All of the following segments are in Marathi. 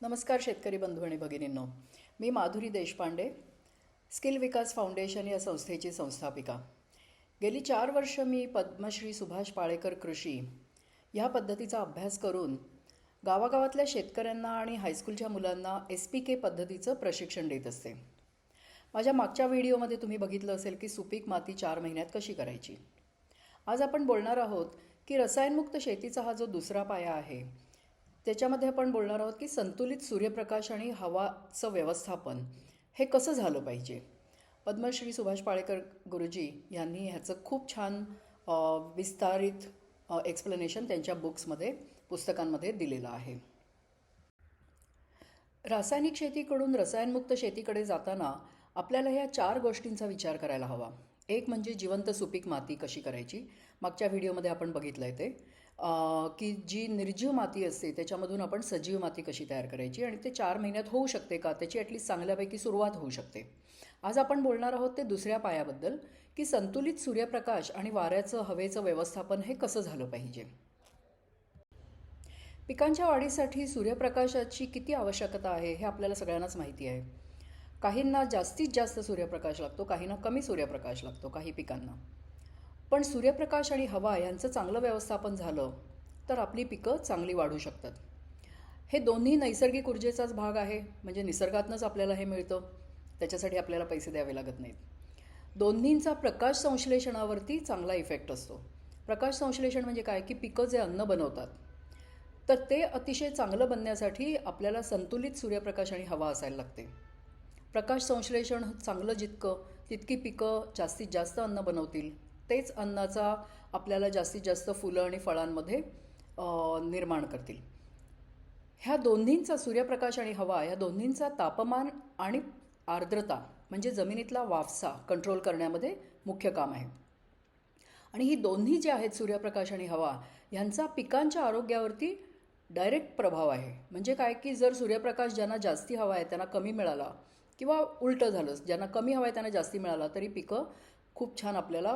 नमस्कार शेतकरी बंधू आणि भगिनींनो. मी माधुरी देशपांडे, स्किल विकास फाउंडेशन या संस्थेची संस्थापिका. गेली 4 वर्ष मी पद्मश्री सुभाष पाळेकर कृषी ह्या पद्धतीचा अभ्यास करून गावागावातल्या शेतकऱ्यांना आणि हायस्कूलच्या मुलांना SPK पद्धतीचं प्रशिक्षण देत असते. माझ्या मागच्या व्हिडिओमध्ये तुम्ही बघितलं असेल की सुपीक माती 4 महिन्यात कशी करायची. आज आपण बोलणार आहोत की रसायनमुक्त शेतीचा हा जो दुसरा पाया आहे त्याच्यामध्ये आपण बोलणार आहोत की संतुलित सूर्यप्रकाश आणि हवाचं व्यवस्थापन हे कसं झालं पाहिजे. पद्मश्री सुभाष पाळेकर गुरुजी यांनी ह्याचं खूप छान विस्तारित एक्सप्लेनेशन त्यांच्या बुक्समध्ये पुस्तकांमध्ये दिलेलं आहे. रासायनिक शेतीकडून रसायनमुक्त शेतीकडे जाताना आपल्याला ह्या 4 गोष्टींचा विचार करायला हवा. एक म्हणजे जिवंत सुपीक माती कशी करायची. मागच्या व्हिडिओमध्ये आपण बघितलं आहे ते की जी निर्जीव माती असते त्याच्यामधून आपण सजीव माती कशी तयार करायची आणि ते 4 महिन्यात होऊ शकते का, त्याची ॲटलीस्ट चांगल्यापैकी सुरुवात होऊ शकते. आज आपण बोलणार आहोत ते दुसऱ्या पायाबद्दल की संतुलित सूर्यप्रकाश आणि वाऱ्याचं हवेचं व्यवस्थापन हे कसं झालं पाहिजे. पिकांच्या वाढीसाठी सूर्यप्रकाशाची किती आवश्यकता आहे हे आपल्याला सगळ्यांनाच माहिती आहे. काहींना जास्तीत जास्त सूर्यप्रकाश लागतो, काहींना कमी सूर्यप्रकाश लागतो काही पिकांना. पण सूर्यप्रकाश आणि हवा यांचं चांगलं व्यवस्थापन झालं तर आपली पिकं चांगली वाढू शकतात. हे दोन्ही नैसर्गिक ऊर्जेचाच भाग आहे, म्हणजे निसर्गातनंच आपल्याला हे मिळतं, त्याच्यासाठी आपल्याला पैसे द्यावे लागत नाहीत. दोन्हींचा प्रकाश संश्लेषणावरती चांगला इफेक्ट असतो. प्रकाश संश्लेषण म्हणजे काय की पिकं जे अन्न बनवतात तर ते अतिशय चांगलं बनण्यासाठी आपल्याला संतुलित सूर्यप्रकाश आणि हवा असायला लागते. प्रकाश संश्लेषण चांगलं जितकं तितकी पिकं जास्तीत जास्त अन्न बनवतील, तेच अन्नाचा आपल्याला जास्तीत जास्त फुलं आणि फळांमध्ये निर्माण करतील. ह्या दोन्हींचा सूर्यप्रकाश आणि हवा या दोन्हींचा तापमान आणि आर्द्रता म्हणजे जमिनीतला वाफसा कंट्रोल करण्यामध्ये मुख्य काम आहे. आणि ही दोन्ही जे आहेत सूर्यप्रकाश आणि हवा ह्यांचा पिकांच्या आरोग्यावरती डायरेक्ट प्रभाव आहे. म्हणजे काय की जर सूर्यप्रकाश ज्यांना जास्ती हवा आहे त्यांना कमी मिळाला किंवा उलटं झालं, ज्यांना कमी हवा आहे त्यांना जास्ती मिळाला तरी पिकं खूप छान आपल्याला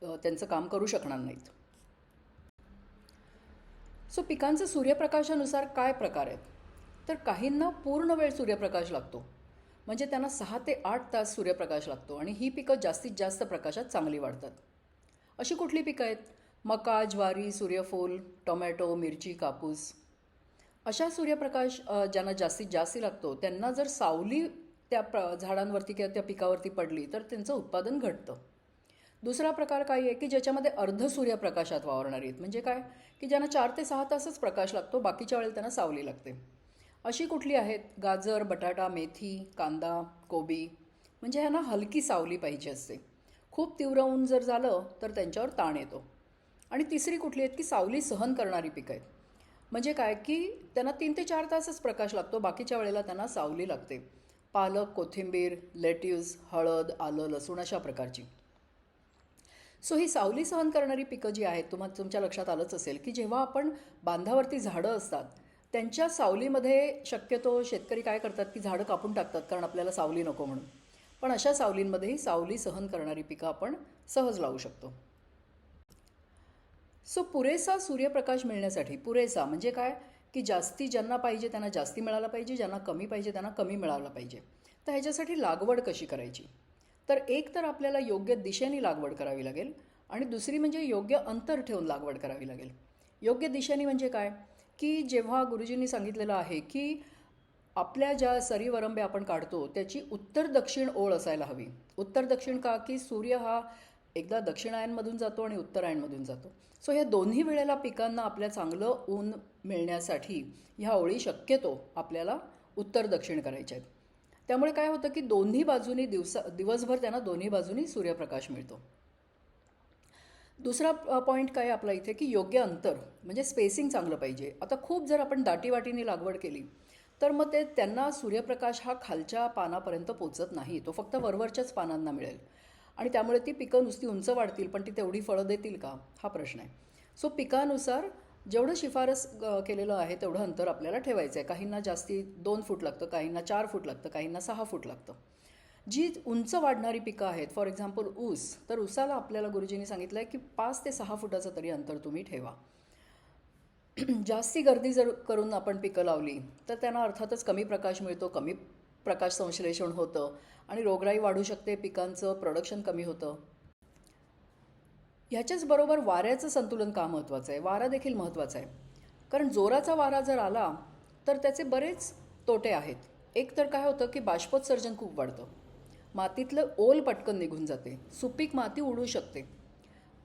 त्यांचं काम करू शकणार नाहीत. सो पिकांचं सूर्यप्रकाशानुसार काय प्रकार आहेत. तर काहींना पूर्ण वेळ सूर्यप्रकाश लागतो, म्हणजे त्यांना 6 ते 8 तास सूर्यप्रकाश लागतो आणि ही पिकं जास्तीत जास्त प्रकाशात चांगली वाढतात. अशी कुठली पिकं आहेत. मका, ज्वारी, सूर्यफूल, टोमॅटो, मिरची, कापूस. अशा सूर्यप्रकाश ज्यांना जास्तीत जास्त लागतो त्यांना जर सावली त्या झाडांवरती किंवा त्या पिकावरती पडली तर त्यांचं उत्पादन घटतं. दुसरा प्रकार काय आहे की ज्याच्यामध्ये अर्ध सूर्यप्रकाशात वावरणारी आहेत. म्हणजे काय की ज्यांना 4 ते 6 तासच प्रकाश लागतो, बाकीच्या वेळेला त्यांना सावली लागते. अशी कुठली आहेत. गाजर, बटाटा, मेथी, कांदा, कोबी. म्हणजे ह्यांना हलकी सावली पाहिजे असते. खूप तीव्र ऊन जर झालं तर त्यांच्यावर ताण येतो. आणि तिसरी कुठली आहेत की सावली सहन करणारी पिकं आहेत. म्हणजे काय की त्यांना 3 ते 4 तासच प्रकाश लागतो, बाकीच्या वेळेला त्यांना सावली लागते. पालक, कोथिंबीर, लेट्यूस, हळद, आलं, लसूण अशा प्रकारची. सो ही सावली सहन करणारी पिकं जी आहेत तुमच्या लक्षात आलंच असेल की जेव्हा आपण बांधावरती झाडं असतात त्यांच्या सावलीमध्ये शक्यतो शेतकरी काय करतात की झाडं कापून टाकतात कारण आपल्याला सावली नको म्हणून. पण अशा सावलींमध्येही सावली सहन करणारी पिकं आपण सहज लावू शकतो. सो पुरेसा सूर्यप्रकाश मिळण्यासाठी, पुरेसा म्हणजे काय की जास्ती ज्यांना पाहिजे त्यांना जास्ती मिळाला पाहिजे, ज्यांना कमी पाहिजे त्यांना कमी मिळाला पाहिजे. तर ह्याच्यासाठी लागवड कशी करायची. तर एक तर आपल्याला योग्य दिशेने लागवड करावी लागेल आणि दुसरी म्हणजे योग्य अंतर ठेवून लागवड करावी लागेल. योग्य दिशेने म्हणजे काय की जेव्हा गुरुजींनी सांगितलेलं आहे की आपल्या ज्या सरीवरंबे आपण काढतो त्याची उत्तर दक्षिण ओळ असायला हवी. उत्तर दक्षिण का की सूर्य हा एकदा दक्षिणायनमधून जातो आणि उत्तरायणमधून जातो. सो ह्या दोन्ही वेळेला पिकांना आपल्या चांगलं ऊन मिळण्यासाठी ह्या ओळी शक्यतो आपल्याला उत्तर दक्षिण करायच्या आहेत. त्यामुळे काय होतं की दोन्ही बाजूनी दिवसभर त्यांना दोन्ही बाजूनी सूर्यप्रकाश मिळतो. दुसरा पॉईंट काय आपला इथे की योग्य अंतर म्हणजे स्पेसिंग चांगलं पाहिजे. आता खूप जर आपण दाटीवाटीने लागवड केली तर मग ते त्यांना सूर्यप्रकाश हा खालच्या पानापर्यंत पोचत नाही, तो फक्त वरवरच्याच पानांना मिळेल आणि त्यामुळे ती पिकं नुसती उंच वाढतील पण ती तेवढी फळं देतील का हा प्रश्न आहे. सो पिकानुसार जेवढं शिफारस केलेलं आहे तेवढं अंतर आपल्याला ठेवायचं आहे. काहींना जास्ती 2 फूट लागतं, काहींना 4 फूट लागतं, काहींना 6 फूट लागतं. जी उंच वाढणारी पिकं आहेत, फॉर एक्झाम्पल ऊस, तर ऊसाला आपल्याला गुरुजींनी सांगितलं आहे की 5 ते 6 फुटाचं तरी अंतर तुम्ही ठेवा. जास्ती गर्दी जर करून आपण पिकं लावली तर त्यांना अर्थातच कमी प्रकाश मिळतो, कमी प्रकाश संश्लेषण होतं आणि रोगराई वाढू शकते, पिकांचं प्रोडक्शन कमी होतं. ह्याच्याच बरोबर वाऱ्याचं संतुलन का महत्त्वाचं आहे? वारा देखील महत्त्वाचा आहे. कारण जोराचा वारा जर आला तर त्याचे बरेच तोटे आहेत. एक तर काय होतं की बाष्पोत्सर्जन खूप वाढतं, मातीतलं ओल पटकन निघून जाते, सुपीक माती उडू शकते,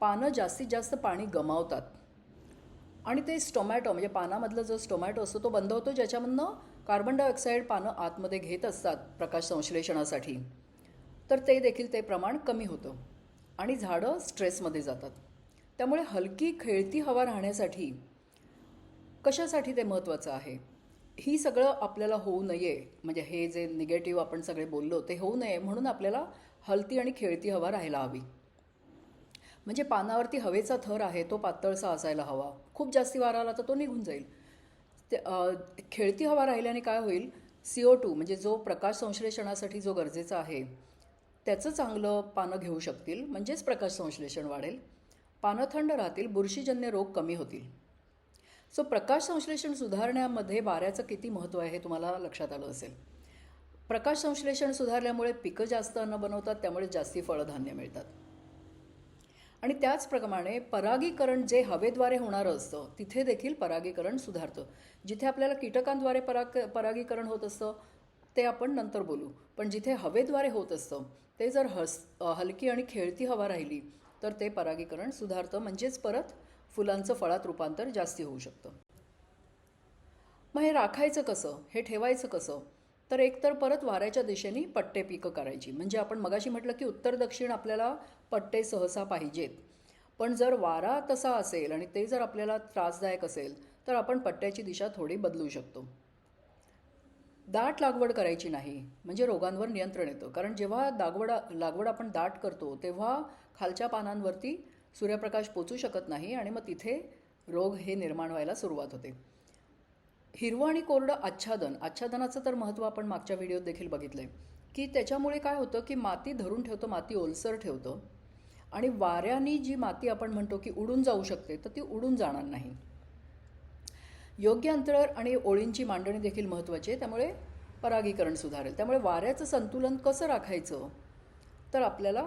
पानं जास्तीत जास्त पाणी गमावतात आणि ते स्टोमॅटो म्हणजे पानामधला जो स्टोमॅटो असतो तो बंद होतो, ज्याच्यामधनं कार्बन डायऑक्साईड पानं आतमध्ये घेत असतात प्रकाश संश्लेषणासाठी. तर ते देखील ते प्रमाण कमी होतं आणि झाडं स्ट्रेसमध्ये जातात. त्यामुळे हलकी खेळती हवा राहण्यासाठी कशासाठी ते महत्त्वाचं आहे? ही सगळं आपल्याला होऊ नये, म्हणजे हे जे निगेटिव्ह आपण सगळे बोललो ते होऊ नये म्हणून आपल्याला हलती आणि खेळती हवा राहायला हवी. म्हणजे पानावरती हवेचा थर आहे तो पातळसा असायला हवा. खूप जास्ती वारा आला तर तो निघून जाईल. ते खेळती हवा राहिल्याने काय होईल, CO2 म्हणजे जो प्रकाश संश्लेषणासाठी जो गरजेचा आहे त्याचं चांगलं पानं घेऊ शकतील, म्हणजेच प्रकाश संश्लेषण वाढेल, पानं थंड राहतील, बुरशीजन्य रोग कमी होतील. सो प्रकाश संश्लेषण सुधारण्यामध्ये वाऱ्याचं किती महत्त्व आहे हे तुम्हाला लक्षात आलं असेल. प्रकाश संश्लेषण सुधारल्यामुळे पिकं जास्त अन्न बनवतात, त्यामुळे जास्ती फळधान्य मिळतात. आणि त्याचप्रमाणे परागीकरण जे हवेद्वारे होणारं असतं तिथे देखील परागीकरण सुधारतं. जिथे आपल्याला कीटकांद्वारे परागीकरण होत असतं ते आपण नंतर बोलू, पण जिथे हवेद्वारे होत असतं ते जर हलकी आणि खेळती हवा राहिली तर ते परागीकरण सुधारतं, म्हणजेच परत फुलांचं फळात रूपांतर जास्ती होऊ शकतं. मग हे राखायचं कसं, हे ठेवायचं कसं? तर एकतर परत वाऱ्याच्या दिशेने पट्टे पिकं करायची. म्हणजे आपण मगाशी म्हटलं की उत्तर दक्षिण आपल्याला पट्टे सहसा पाहिजेत, पण जर वारा तसा असेल आणि ते जर आपल्याला त्रासदायक असेल तर आपण पट्ट्याची दिशा थोडी बदलू शकतो. दाट लागवड करायची नाही, म्हणजे रोगांवर नियंत्रण येतं. कारण जेव्हा लागवड आपण दाट करतो तेव्हा खालच्या पानांवरती सूर्यप्रकाश पोचू शकत नाही आणि मग तिथे रोग हे निर्माण व्हायला सुरुवात होते. हिरवं आणि कोरडं आच्छादनाचं तर महत्त्व आपण मागच्या व्हिडिओत देखील बघितलं आहे की त्याच्यामुळे काय होतं की माती धरून ठेवतं, माती ओलसर ठेवतं आणि वाऱ्याने जी माती आपण म्हणतो की उडून जाऊ शकते तर ती उडून जाणार नाही. योग्य अंतर आणि ओळींची मांडणी देखील महत्त्वाची आहे, त्यामुळे परागीकरण सुधारेल. त्यामुळे वाऱ्याचं संतुलन कसं राखायचं तर आपल्याला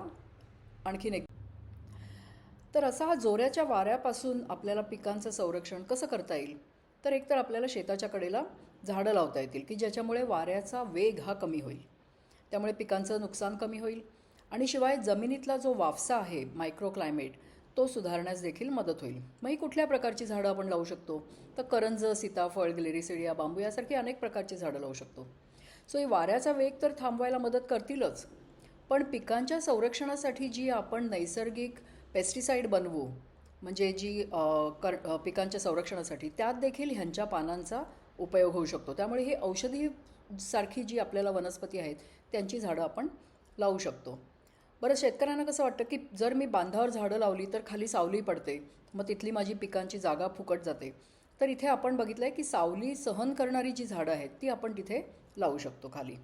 आणखीन एक तर असा हा जोऱ्याच्या वाऱ्यापासून आपल्याला पिकांचं संरक्षण कसं करता येईल, तर एकतर आपल्याला शेताच्या कडेला झाडं लावता येतील की ज्याच्यामुळे वाऱ्याचा वेग हा कमी होईल, त्यामुळे पिकांचं नुकसान कमी होईल आणि शिवाय जमिनीतला जो वाफसा आहे मायक्रो क्लायमेट तो सुधारण्यास देखील मदत होईल. मग ही कुठल्या प्रकारची झाडं आपण लावू शकतो, तर करंज, सीताफळ, ग्लेरिसिडिया, बांबू यासारखी अनेक प्रकारची झाडं लावू शकतो. सो ही वाऱ्याचा वेग तर थांबवायला मदत करतीलच, पण पिकांच्या संरक्षणासाठी जी आपण नैसर्गिक पेस्टिसाईड बनवू, म्हणजे जी पिकांच्या संरक्षणासाठी, त्यात देखील ह्यांच्या पानांचा उपयोग होऊ शकतो. त्यामुळे ही औषधी सारखी जी आपल्याला वनस्पती आहेत त्यांची झाडं आपण लावू शकतो. बरं, शेतकऱ्यांना कसं वाटतं की जर मी बांधावर झाडं लावली तर खाली सावली पडते, मग तिथली माझी पिकांची जागा फुकट जाते. तर इथे आपण बघितलं आहे की सावली सहन करणारी जी झाडं आहेत ती आपण तिथे लावू शकतो खाली.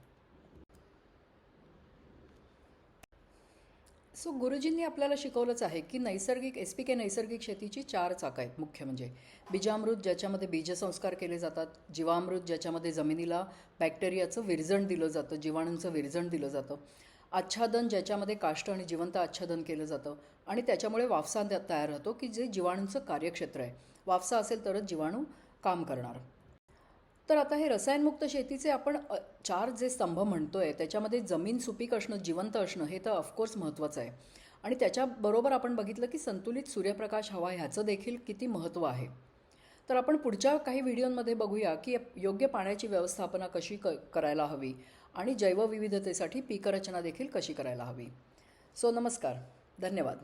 सो गुरुजींनी आपल्याला शिकवलंच आहे की नैसर्गिक SPK नैसर्गिक शेतीची 4 चाकं आहेत. मुख्य म्हणजे बीजामृत, ज्याच्यामध्ये बीजसंस्कार केले जातात, जीवामृत, ज्याच्यामध्ये जमिनीला बॅक्टेरियाचं विरजण दिलं जातं, जीवाणूंचं विरजण दिलं जातं, आच्छादन, ज्याच्यामध्ये काष्ठ आणि जिवंत आच्छादन केलं जातं आणि त्याच्यामुळे वाफसा तयार होतो की जे जीवाणूंचं कार्यक्षेत्र आहे. वाफसा असेल तरच जीवाणू काम करणार. तर आता हे रसायनमुक्त शेतीचे आपण 4 जे स्तंभ म्हणतोय त्याच्यामध्ये जमीन सुपीक असणं, जिवंत असणं हे तर ऑफकोर्स महत्त्वाचं आहे आणि त्याच्याबरोबर आपण बघितलं की संतुलित सूर्यप्रकाश हवा ह्याचं देखील किती महत्त्व आहे. तर आपण पुढच्या काही व्हिडिओमध्ये बघूया की योग्य पाण्याची व्यवस्थापना कशी करायला हवी आणि जैवविविधतेसाठी पीकरचना देखील कशी करायला हवी. सो नमस्कार, धन्यवाद.